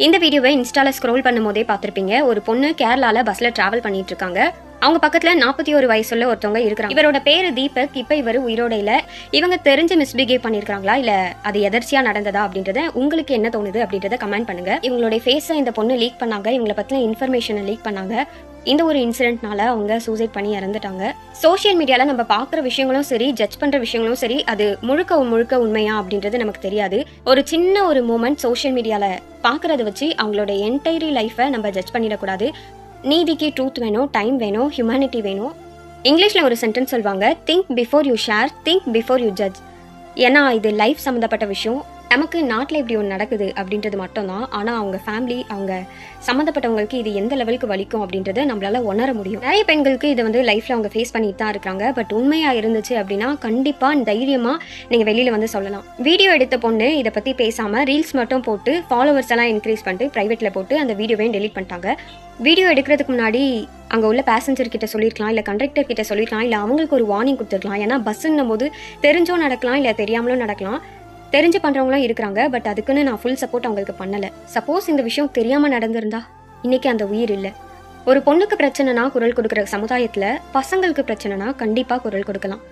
இந்த வீடியோவை இன்ஸ்டால ஸ்க்ரோல் பண்ணும்போதே பார்த்திருப்பீங்க. ஒரு பொண்ணு கேரளால பஸ்ல டிராவல் பண்ணிட்டு இருக்காங்க. அவங்க பக்கத்துல 41 வயசுள்ள ஒருத்தவங்க இருக்கிறாங்க. இவரோட பேரு தீபக். இப்ப இவர் உயிரோட இல்ல. இவங்க தெரிஞ்சு மிஸ்பிஹேவ் பண்ணிருக்காங்களா இல்ல அது எதர்ச்சியா நடந்ததா அப்படின்றத உங்களுக்கு என்ன தோணுது அப்படின்றத கமெண்ட் பண்ணுங்க. இவங்களுடைய ஃபேஸை இந்த பொண்ணு லீக் பண்ணாங்க. இவங்களை பத்தின இன்ஃபர்மேஷனை லீக் பண்ணாங்க. இந்த ஒரு இன்சிடென்ட்னால அவங்க சூசைட் பண்ணி இறந்துட்டாங்க. சோஷியல் மீடியால நம்ம பார்க்குற விஷயங்களும் சரி, ஜட்ஜ் பண்ற விஷயங்களும் சரி, அது முழுக்க உண்மையா அப்படின்றது நமக்கு தெரியாது. ஒரு சின்ன ஒரு மூமெண்ட் சோஷியல் மீடியால பார்க்கறத வச்சு அவங்களோட என்டையர் லைஃபை நம்ம ஜட்ஜ் பண்ணிடக்கூடாது. நீதிக்கு ட்ரூத் வேணும், டைம் வேணும், ஹியூமனிட்டி வேணும். இங்கிலீஷில் ஒரு சென்டென்ஸ் சொல்லுவாங்க, think before you share, think before you judge. ஏன்னா இது லைஃப் சம்மந்தப்பட்ட விஷயம். நமக்கு நாட்டில் இப்படி ஒன்று நடக்குது அப்படின்றது மட்டும்தான். ஆனால் அவங்க ஃபேமிலி, அவங்க சம்மந்தப்பட்டவங்களுக்கு இது எந்த லெவலுக்கு வலிக்கும் அப்படின்றத நம்மளால உணர முடியும். நிறைய பெண்களுக்கு இதை வந்து லைஃப்பில் அவங்க ஃபேஸ் பண்ணிட்டு தான் இருக்காங்க. பட் உண்மையாக இருந்துச்சு அப்படின்னா கண்டிப்பாக தைரியமாக நீங்கள் வெளியில் வந்து சொல்லலாம். வீடியோ எடுத்த பொண்ணு இதை பற்றி பேசாமல் ரீல்ஸ் மட்டும் போட்டு ஃபாலோவர்ஸ் எல்லாம் இன்க்ரீஸ் பண்ணிட்டு ப்ரைவேட்டில் போட்டு அந்த வீடியோவையும் டெலீட் பண்ணிட்டாங்க. வீடியோ எடுக்கிறதுக்கு முன்னாடி அங்கே உள்ள பேசஞ்சர் கிட்ட சொல்லியிருக்கலாம், இல்லை கண்டக்டர் கிட்ட சொல்லியிருக்கலாம், இல்லை அவங்களுக்கு ஒரு வார்னிங் கொடுத்துருக்கலாம். ஏன்னா பஸ்ஸுன்னும் போது தெரிஞ்சோ நடக்கலாம், இல்லை தெரியாமலும் நடக்கலாம். தெரிஞ்சு பண்ணுறவங்களாம் இருக்கிறாங்க. பட் அதுக்குன்னு நான் ஃபுல் சப்போர்ட் அவங்களுக்கு பண்ணலை. சப்போஸ் இந்த விஷயம் தெரியாமல் நடந்திருந்தா இன்னைக்கு அந்த உயிர் இல்லை. ஒரு பொண்ணுக்கு பிரச்சனைனா குரல் கொடுக்குற சமுதாயத்தில் பசங்களுக்கு பிரச்சனைனா கண்டிப்பாக குரல் கொடுக்கலாம்.